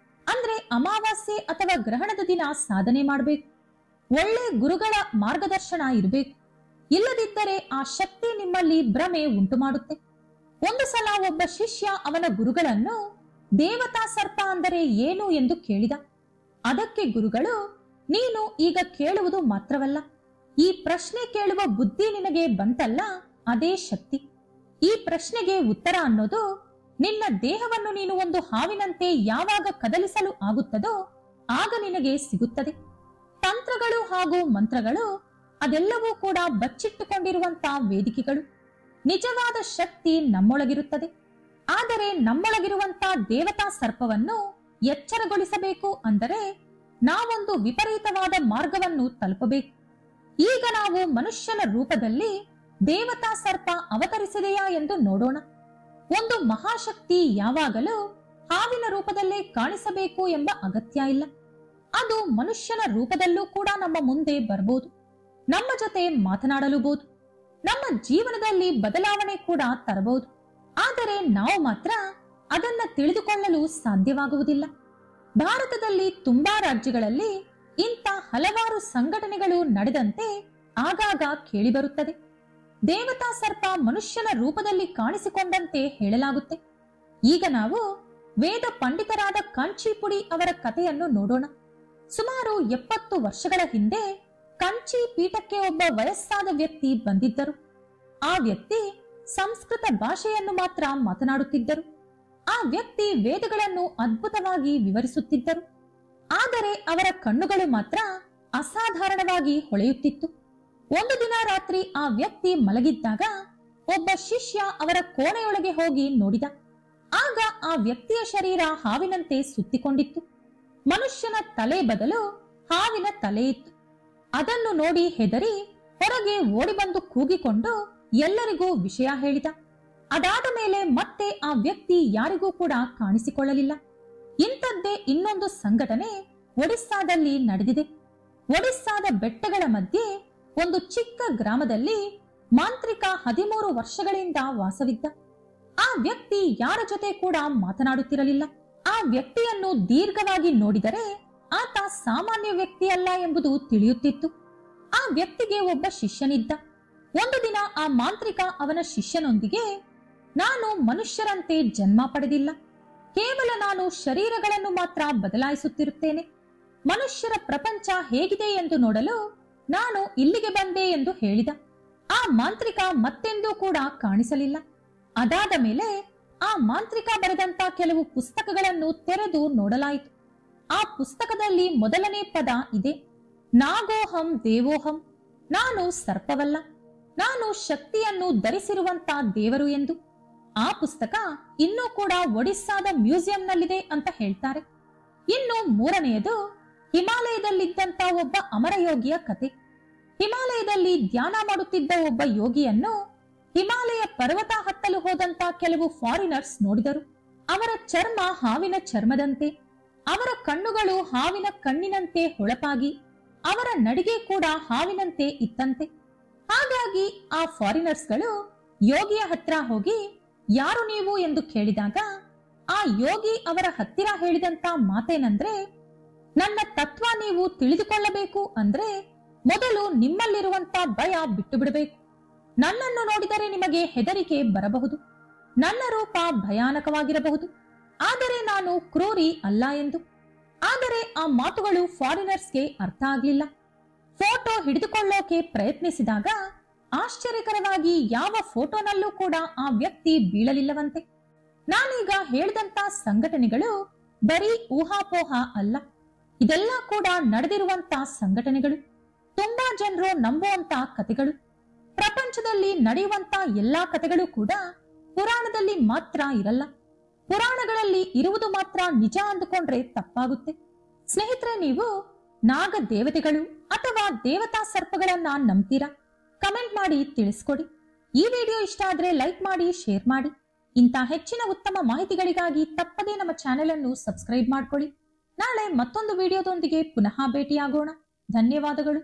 ಅಂದ್ರೆ ಅಮಾವಾಸ್ಯೆ ಅಥವಾ ಗ್ರಹಣದ ದಿನ ಸಾಧನೆ ಮಾಡಬೇಕು. ಒಳ್ಳೆ ಗುರುಗಳ ಮಾರ್ಗದರ್ಶನ ಇರಬೇಕು. ಇಲ್ಲದಿದ್ದರೆ ಆ ಶಕ್ತಿ ನಿಮ್ಮಲ್ಲಿ ಭ್ರಮೆ ಉಂಟು ಮಾಡುತ್ತೆ. ಒಂದು ಸಲ ಒಬ್ಬ ಶಿಷ್ಯ ಅವನ ಗುರುಗಳನ್ನು ದೇವತಾ ಸರ್ಪ ಅಂದರೆ ಏನು ಎಂದು ಕೇಳಿದ. ಅದಕ್ಕೆ ಗುರುಗಳು, ನೀನು ಈಗ ಕೇಳುವುದು ಮಾತ್ರವಲ್ಲ, ಈ ಪ್ರಶ್ನೆ ಕೇಳುವ ಬುದ್ಧಿ ನಿನಗೆ ಬಂತಲ್ಲ, ಅದೇ ಶಕ್ತಿ. ಈ ಪ್ರಶ್ನೆಗೆ ಉತ್ತರ ಅನ್ನೋದು ನಿನ್ನ ದೇಹವನ್ನು ನೀನು ಒಂದು ಹಾವಿನಂತೆ ಯಾವಾಗ ಕದಲಿಸಲು ಆಗುತ್ತದೋ ಆಗ ನಿನಗೆ ಸಿಗುತ್ತದೆ. ತಂತ್ರಗಳು ಹಾಗೂ ಮಂತ್ರಗಳು ಅದೆಲ್ಲವೂ ಕೂಡ ಬಚ್ಚಿಟ್ಟುಕೊಂಡಿರುವಂತಹ ವೇದಿಕೆಗಳು. ನಿಜವಾದ ಶಕ್ತಿ ನಮ್ಮೊಳಗಿರುತ್ತದೆ. ಆದರೆ ನಮ್ಮೊಳಗಿರುವಂತಹ ದೇವತಾ ಸರ್ಪವನ್ನು ಎಚ್ಚರಗೊಳಿಸಬೇಕು ಅಂದರೆ ನಾವೊಂದು ವಿಪರೀತವಾದ ಮಾರ್ಗವನ್ನು ತಲುಪಬೇಕು. ಈಗ ನಾವು ಮನುಷ್ಯನ ರೂಪದಲ್ಲಿ ದೇವತಾ ಸರ್ಪ ಅವತರಿಸಿದೆಯಾ ಎಂದು ನೋಡೋಣ. ಒಂದು ಮಹಾಶಕ್ತಿ ಯಾವಾಗಲೂ ಹಾವಿನ ರೂಪದಲ್ಲೇ ಕಾಣಿಸಬೇಕು ಎಂಬ ಅಗತ್ಯ ಇಲ್ಲ. ಅದು ಮನುಷ್ಯನ ರೂಪದಲ್ಲೂ ಕೂಡ ನಮ್ಮ ಮುಂದೆ ಬರಬಹುದು, ನಮ್ಮ ಜೊತೆ ಮಾತನಾಡಲೂಬಹುದು, ನಮ್ಮ ಜೀವನದಲ್ಲಿ ಬದಲಾವಣೆ ಕೂಡ ತರಬಹುದು. ಆದರೆ ನಾವು ಮಾತ್ರ ಅದನ್ನ ತಿಳಿದುಕೊಳ್ಳಲು ಸಾಧ್ಯವಾಗುವುದಿಲ್ಲ. ಭಾರತದಲ್ಲಿ ತುಂಬಾ ರಾಜ್ಯಗಳಲ್ಲಿ ಇಂಥ ಹಲವಾರು ಸಂಘಟನೆಗಳು ನಡೆದಂತೆ ಆಗಾಗ ಕೇಳಿಬರುತ್ತದೆ. ದೇವತಾ ಸರ್ಪ ಮನುಷ್ಯನ ರೂಪದಲ್ಲಿ ಕಾಣಿಸಿಕೊಂಡಂತೆ ಹೇಳಲಾಗುತ್ತೆ. ಈಗ ನಾವು ವೇದ ಪಂಡಿತರಾದ ಕಂಚಿಪುಡಿ ಅವರ ಕಥೆಯನ್ನು ನೋಡೋಣ. ಸುಮಾರು 70 ವರ್ಷಗಳ ಹಿಂದೆ ಕಂಚಿ ಪೀಠಕ್ಕೆ ಒಬ್ಬ ವಯಸ್ಸಾದ ವ್ಯಕ್ತಿ ಬಂದಿದ್ದರು. ಆ ವ್ಯಕ್ತಿ ಸಂಸ್ಕೃತ ಭಾಷೆಯನ್ನು ಮಾತ್ರ ಮಾತನಾಡುತ್ತಿದ್ದರು. ಆ ವ್ಯಕ್ತಿ ವೇದಗಳನ್ನು ಅದ್ಭುತವಾಗಿ ವಿವರಿಸುತ್ತಿದ್ದರು. ಆದರೆ ಅವರ ಕಣ್ಣುಗಳು ಮಾತ್ರ ಅಸಾಧಾರಣವಾಗಿ ಹೊಳೆಯುತ್ತಿತ್ತು. ಒಂದು ದಿನ ರಾತ್ರಿ ಆ ವ್ಯಕ್ತಿ ಮಲಗಿದ್ದಾಗ ಒಬ್ಬ ಶಿಷ್ಯ ಅವರ ಕೋಣೆಯೊಳಗೆ ಹೋಗಿ ನೋಡಿದ. ಆಗ ಆ ವ್ಯಕ್ತಿಯ ಶರೀರ ಹಾವಿನಂತೆ ಸುತ್ತಿಕೊಂಡಿತ್ತು. ಮನುಷ್ಯನ ತಲೆ ಬದಲು ಹಾವಿನ ತಲೆ ಇತ್ತು. ಅದನ್ನು ನೋಡಿ ಹೆದರಿ ಹೊರಗೆ ಓಡಿ ಬಂದು ಕೂಗಿಕೊಂಡು ಎಲ್ಲರಿಗೂ ವಿಷಯ ಹೇಳಿದ. ಅದಾದ ಮೇಲೆ ಮತ್ತೆ ಆ ವ್ಯಕ್ತಿ ಯಾರಿಗೂ ಕೂಡ ಕಾಣಿಸಿಕೊಳ್ಳಲಿಲ್ಲ. ಇಂಥದ್ದೇ ಇನ್ನೊಂದು ಸಂಘಟನೆ ಒಡಿಸ್ಸಾದಲ್ಲಿ ನಡೆದಿದೆ. ಒಡಿಸ್ಸಾದ ಬೆಟ್ಟಗಳ ಮಧ್ಯೆ ಒಂದು ಚಿಕ್ಕ ಗ್ರಾಮದಲ್ಲಿ ಮಾಂತ್ರಿಕ 13 ವರ್ಷಗಳಿಂದ ವಾಸವಿದ್ದ. ಆ ವ್ಯಕ್ತಿ ಯಾರ ಜೊತೆ ಕೂಡ ಮಾತನಾಡುತ್ತಿರಲಿಲ್ಲ. ಆ ವ್ಯಕ್ತಿಯನ್ನು ದೀರ್ಘವಾಗಿ ನೋಡಿದರೆ ಆತ ಸಾಮಾನ್ಯ ವ್ಯಕ್ತಿಯಲ್ಲ ಎಂಬುದು ತಿಳಿಯುತ್ತಿತ್ತು. ಆ ವ್ಯಕ್ತಿಗೆ ಒಬ್ಬ ಶಿಷ್ಯನಿದ್ದ. ಒಂದು ದಿನ ಆ ಮಾಂತ್ರಿಕ ಅವನ ಶಿಷ್ಯನೊಂದಿಗೆ, ನಾನು ಮನುಷ್ಯರಂತೆ ಜನ್ಮ ಪಡೆದಿಲ್ಲ. ಕೇವಲ ನಾನು ಶರೀರಗಳನ್ನು ಮಾತ್ರ ಬದಲಾಯಿಸುತ್ತಿರುತ್ತೇನೆ. ಮನುಷ್ಯರ ಪ್ರಪಂಚ ಹೇಗಿದೆ ಎಂದು ನೋಡಲು ನಾನು ಇಲ್ಲಿಗೆ ಬಂದೆ ಎಂದು ಹೇಳಿದ. ಆ ಮಾಂತ್ರಿಕ ಮತ್ತೆಂದೂ ಕೂಡ ಕಾಣಿಸಲಿಲ್ಲ. ಅದಾದ ಮೇಲೆ ಆ ಮಾಂತ್ರಿಕ ಬರೆದಂತ ಕೆಲವು ಪುಸ್ತಕಗಳನ್ನು ತೆರೆದು ನೋಡಲಾಯಿತು. ಆ ಪುಸ್ತಕದಲ್ಲಿ ಮೊದಲನೇ ಪದ ಇದೆ, ನಾಗೋಹಂ ದೇವೋಹಂ, ನಾನು ಸರ್ಪವಲ್ಲ, ನಾನು ಶಕ್ತಿಯನ್ನು ಧರಿಸಿರುವಂತ ದೇವರು ಎಂದು. ಆ ಪುಸ್ತಕ ಇನ್ನೂ ಕೂಡ ಒಡಿಸ್ಸಾದ ಮ್ಯೂಸಿಯಂನಲ್ಲಿದೆ ಅಂತ ಹೇಳ್ತಾರೆ. ಇನ್ನು ಮೂರನೆಯದು ಹಿಮಾಲಯದಲ್ಲಿದ್ದಂತ ಒಬ್ಬ ಅಮರ ಯೋಗಿಯ ಕತೆ. ಹಿಮಾಲಯದಲ್ಲಿ ಧ್ಯಾನ ಮಾಡುತ್ತಿದ್ದ ಒಬ್ಬ ಯೋಗಿಯನ್ನು ಹಿಮಾಲಯ ಪರ್ವತ ಹತ್ತಲು ಹೋದಂತ ಕೆಲವು ಫಾರಿನರ್ಸ್ ನೋಡಿದರು. ಅವರ ಚರ್ಮ ಹಾವಿನ ಚರ್ಮದಂತೆ, ಅವರ ಕಣ್ಣುಗಳು ಹಾವಿನ ಕಣ್ಣಿನಂತೆ ಹೊಳಪಾಗಿ, ಅವರ ನಡಿಗೆ ಕೂಡ ಹಾವಿನಂತೆ ಇತ್ತಂತೆ. ಹಾಗಾಗಿ ಆ ಫಾರಿನರ್ಸ್ಗಳು ಯೋಗಿಯ ಹತ್ರ ಹೋಗಿ ಯಾರು ನೀವು ಎಂದು ಕೇಳಿದಾಗ ಆ ಯೋಗಿ ಅವರ ಹತ್ತಿರ ಹೇಳಿದಂತ ಮಾತೇನಂದ್ರೆ, ನನ್ನ ತತ್ವ ನೀವು ತಿಳಿದುಕೊಳ್ಳಬೇಕು ಅಂದ್ರೆ ಮೊದಲು ನಿಮ್ಮಲ್ಲಿರುವಂತ ಭಯ ಬಿಟ್ಟು ಬಿಡಬೇಕು. ನನ್ನನ್ನು ನೋಡಿದರೆ ನಿಮಗೆ ಹೆದರಿಕೆ ಬರಬಹುದು, ನನ್ನ ರೂಪ ಭಯಾನಕವಾಗಿರಬಹುದು, ಆದರೆ ನಾನು ಕ್ರೂರಿ ಅಲ್ಲ ಎಂದು. ಆದರೆ ಆ ಮಾತುಗಳು ಫಾರಿನರ್ಸ್ಗೆ ಅರ್ಥ ಆಗಲಿಲ್ಲ. ಫೋಟೋ ಹಿಡಿದುಕೊಳ್ಳೋಕೆ ಪ್ರಯತ್ನಿಸಿದಾಗ ಆಶ್ಚರ್ಯಕರವಾಗಿ ಯಾವ ಫೋಟೋನಲ್ಲೂ ಕೂಡ ಆ ವ್ಯಕ್ತಿ ಬೀಳಲಿಲ್ಲವಂತೆ. ನಾನೀಗ ಹೇಳಿದಂತ ಸಂಘಟನೆಗಳು ಬರೀ ಊಹಾಪೋಹ ಅಲ್ಲ, ಇದೆಲ್ಲ ಕೂಡ ನಡೆದಿರುವಂತ ಸಂಘಟನೆಗಳು, ತುಂಬಾ ಜನರು ನಂಬುವಂತ ಕಥೆಗಳು. ಪ್ರಪಂಚದಲ್ಲಿ ನಡೆಯುವಂತ ಎಲ್ಲಾ ಕಥೆಗಳು ಕೂಡ ಪುರಾಣದಲ್ಲಿ ಮಾತ್ರ ಇರಲ್ಲ. ಪುರಾಣಗಳಲ್ಲಿ ಇರುವುದು ಮಾತ್ರ ನಿಜ ಅಂದುಕೊಂಡ್ರೆ ತಪ್ಪಾಗುತ್ತೆ. ಸ್ನೇಹಿತರೆ, ನೀವು ನಾಗ ದೇವತೆಗಳು ಅಥವಾ ದೇವತಾ ಸರ್ಪಗಳನ್ನ ನಂಬ್ತೀರಾ? ಕಮೆಂಟ್ ಮಾಡಿ ತಿಳಿಸ್ಕೊಡಿ. ಈ ವಿಡಿಯೋ ಇಷ್ಟ ಆದ್ರೆ ಲೈಕ್ ಮಾಡಿ, ಶೇರ್ ಮಾಡಿ. ಇಂಥ ಹೆಚ್ಚಿನ ಉತ್ತಮ ಮಾಹಿತಿಗಳಿಗಾಗಿ ತಪ್ಪದೇ ನಮ್ಮ ಚಾನೆಲ್ ಅನ್ನು ಸಬ್ಸ್ಕ್ರೈಬ್ ಮಾಡ್ಕೊಳ್ಳಿ. ನಾಳೆ ಮತ್ತೊಂದು ವಿಡಿಯೋದೊಂದಿಗೆ ಪುನಃ ಭೇಟಿಯಾಗೋಣ. ಧನ್ಯವಾದಗಳು.